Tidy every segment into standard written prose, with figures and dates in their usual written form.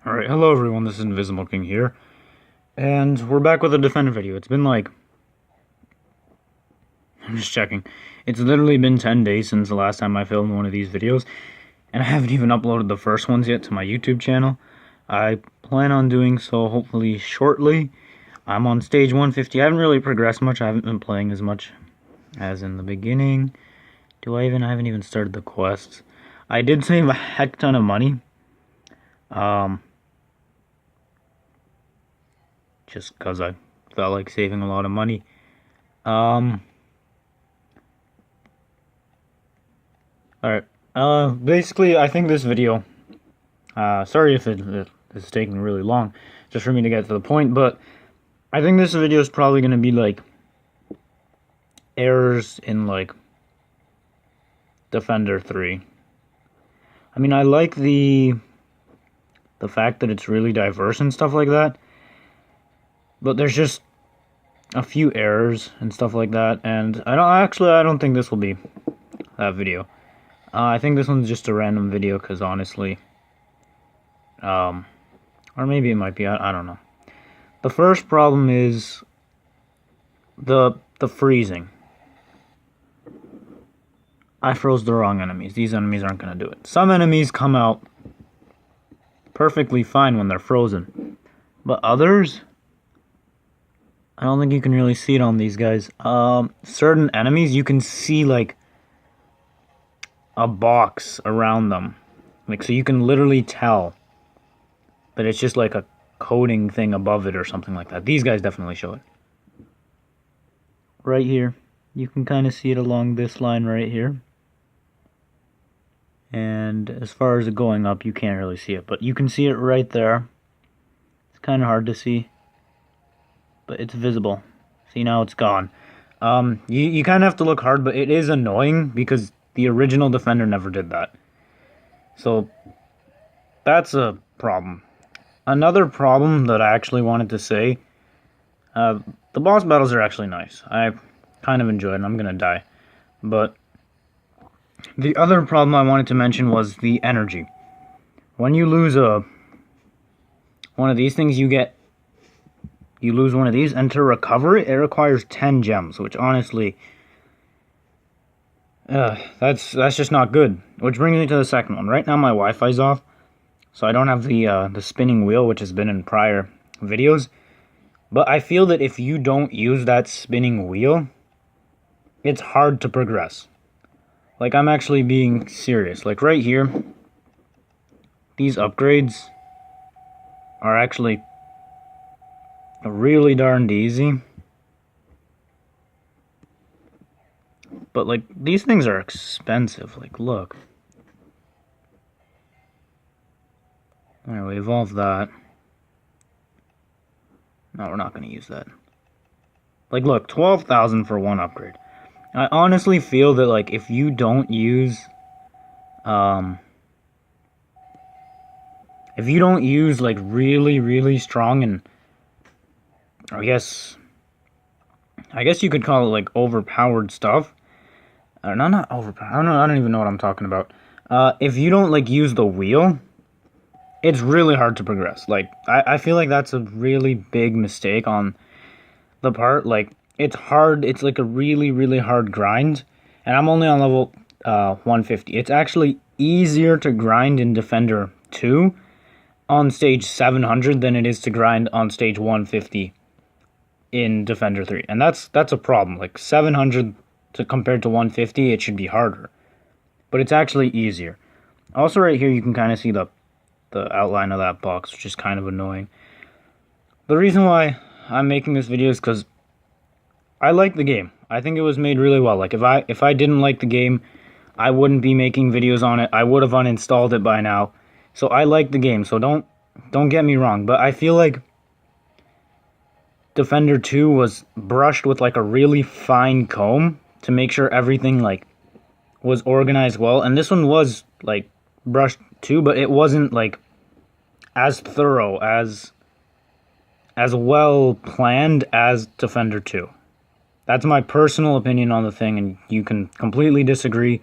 Alright, hello everyone, this is Invisible King here, and we're back with a Defender video. It's been like, I'm just checking, it's literally been 10 days since the last time I filmed one of these videos, and I haven't even uploaded the first ones yet to my YouTube channel. I plan on doing so hopefully shortly. I'm on stage 150, I haven't really progressed much, I haven't been playing as much as in the beginning. I haven't even started the quests. I did save a heck ton of money. Just because I felt like saving a lot of money. Alright. Basically, I think this video, sorry if it's taking really long, just for me to get to the point, but I think this video is probably going to be, like, errors in, like, Defender 3. I mean, I like the fact that it's really diverse and stuff like that, but there's just a few errors and stuff like that, and I don't think this will be that video. I think this one's just a random video, because honestly, or maybe it might be, I don't know. The first problem is the freezing. I froze the wrong enemies. These enemies aren't going to do it. Some enemies come out perfectly fine when they're frozen, but others, I don't think you can really see it on these guys. Certain enemies, you can see, like, a box around them. Like, so you can literally tell that it's just like a coating thing above it or something like that. These guys definitely show it. Right here. You can kind of see it along this line right here. And as far as it going up, you can't really see it. But you can see it right there. It's kind of hard to see, but it's visible. See, now it's gone. You kind of have to look hard, but it is annoying because the original Defender never did that. So that's a problem. Another problem that I actually wanted to say, the boss battles are actually nice. I kind of enjoyed it. I'm gonna die. But the other problem I wanted to mention was the energy. When you lose one of these things, you lose one of these, and to recover it, it requires 10 gems, which honestly, that's just not good. Which brings me to the second one. Right now my Wi-Fi's off, so I don't have the spinning wheel, which has been in prior videos. But I feel that if you don't use that spinning wheel, it's hard to progress. Like, I'm actually being serious. Like, right here, these upgrades are actually really darned easy. But, like, these things are expensive. Like, look. Alright, we evolved that. No, we're not going to use that. Like, look, 12,000 for one upgrade. I honestly feel that, like, if you don't use, like, really, really strong and, I guess you could call it, like, overpowered stuff. No, not overpowered. I don't even know what I'm talking about. If you don't, like, use the wheel, it's really hard to progress. Like, I feel like that's a really big mistake on the part. Like, it's hard. It's, like, a really, really hard grind. And I'm only on level 150. It's actually easier to grind in Defender 2 on stage 700 than it is to grind on stage 150 in Defender 3. And that's a problem. Like, 700 compared to 150, it should be harder. But it's actually easier. Also, right here, you can kind of see the outline of that box, which is kind of annoying. The reason why I'm making this video is because I like the game. I think it was made really well. Like, if I didn't like the game, I wouldn't be making videos on it. I would have uninstalled it by now. So I like the game. So don't get me wrong. But I feel like Defender 2 was brushed with, like, a really fine comb to make sure everything, like, was organized well. And this one was, like, brushed too, but it wasn't, like, as thorough, as well planned as Defender 2. That's my personal opinion on the thing, and you can completely disagree.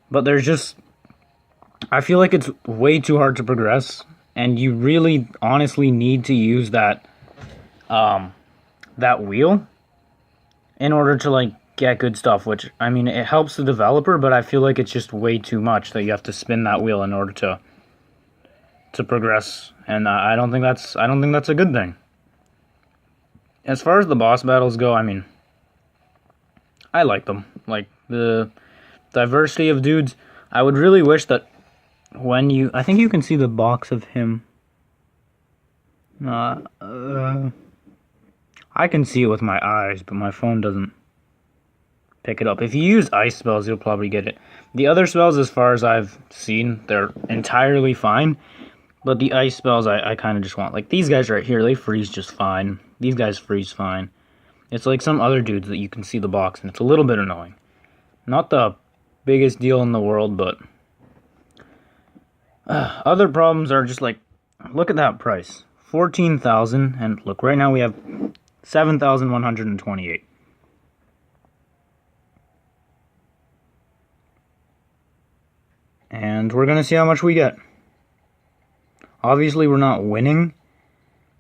But there's just, I feel like it's way too hard to progress, and you really honestly need to use that that wheel in order to like get good stuff, which I mean it helps the developer, but I feel like it's just way too much that you have to spin that wheel in order to progress, and I don't think that's a good thing. As far as the boss battles go, I mean, I like them. Like the diversity of dudes. I would really wish that when you, I think you can see the box of him. I can see it with my eyes, but my phone doesn't pick it up. If you use ice spells, you'll probably get it. The other spells, as far as I've seen, they're entirely fine. But the ice spells, I kind of just want. Like, these guys right here, they freeze just fine. These guys freeze fine. It's like some other dudes that you can see the box, and it's a little bit annoying. Not the biggest deal in the world, but... other problems are just like, look at that price. 14,000, and look, right now we have 7,128. And we're gonna see how much we get. Obviously, we're not winning,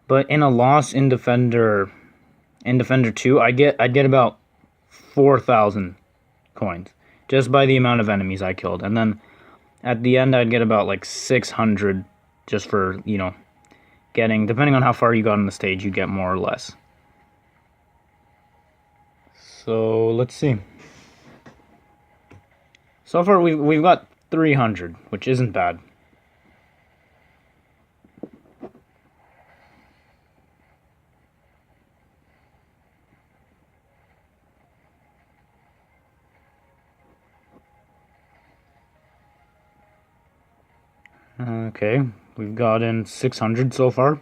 but in a loss in Defender 2, I'd get about 4,000 coins just by the amount of enemies I killed, and then at the end I'd get about like 600 just for, you know, getting, depending on how far you got on the stage, you get more or less. So let's see. So far we've got 300, which isn't bad. Okay, we've gotten 600 so far.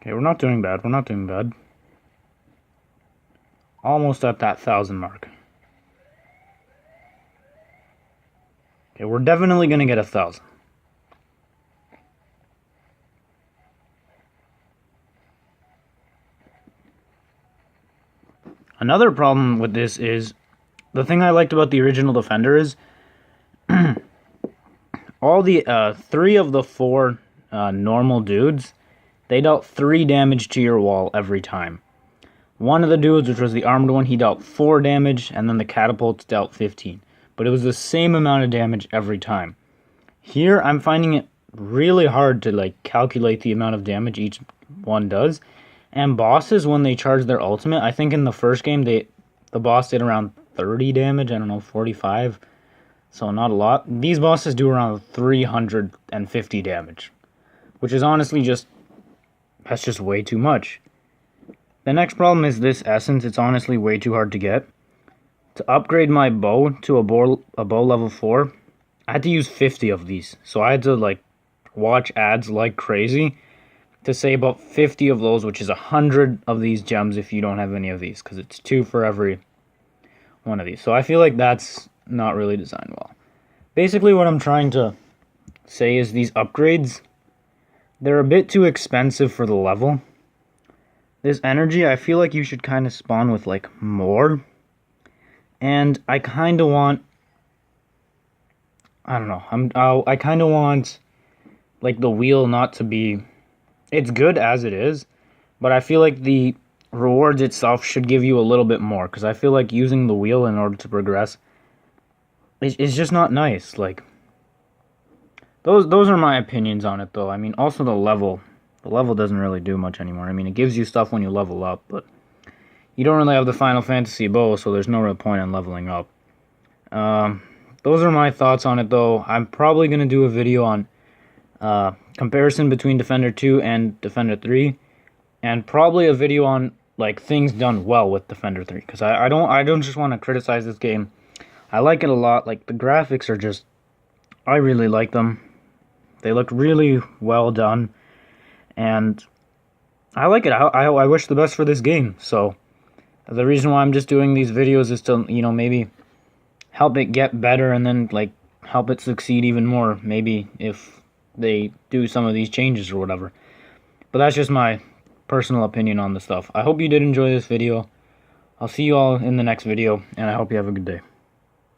Okay, we're not doing bad, Almost at that 1,000 mark. Okay, we're definitely gonna get 1,000. Another problem with this is, the thing I liked about the original Defender is all the 3 of the 4 normal dudes, they dealt 3 damage to your wall every time. One of the dudes, which was the armed one, he dealt 4 damage, and then the catapults dealt 15. But it was the same amount of damage every time. Here, I'm finding it really hard to like calculate the amount of damage each one does. And bosses, when they charge their ultimate, I think in the first game the boss did around 30 damage, I don't know, 45. So not a lot. These bosses do around 350 damage, which is honestly that's just way too much. The next problem is this essence. It's honestly way too hard to get. To upgrade my bow to a bow level 4, I had to use 50 of these. So I had to like watch ads like crazy to say about 50 of those, which is 100 of these gems if you don't have any of these, because it's 2 for every one of these. So I feel like that's not really designed well. Basically what I'm trying to say is these upgrades, they're a bit too expensive for the level. This energy, I feel like you should kind of spawn with like more. And I kind of want, I don't know, I kind of want like the wheel not to be, it's good as it is, but I feel like the rewards itself should give you a little bit more, because I feel like using the wheel in order to progress is just not nice. Like, those are my opinions on it, though. I mean, also the level doesn't really do much anymore. I mean, it gives you stuff when you level up, but you don't really have the Final Fantasy bow, so there's no real point in leveling up. Those are my thoughts on it, though. I'm probably going to do a video on comparison between Defender 2 and Defender 3, and probably a video on like things done well with Defender 3, because I don't just want to criticize this game. I like it a lot. Like, the graphics are just, I really like them. They look really well done, and I like it. I wish the best for this game. So the reason why I'm just doing these videos is to, you know, maybe help it get better, and then like help it succeed even more, maybe if they do some of these changes or whatever. But that's just my personal opinion on the stuff. I hope you did enjoy this video. I'll see you all in the next video, and I hope you have a good day.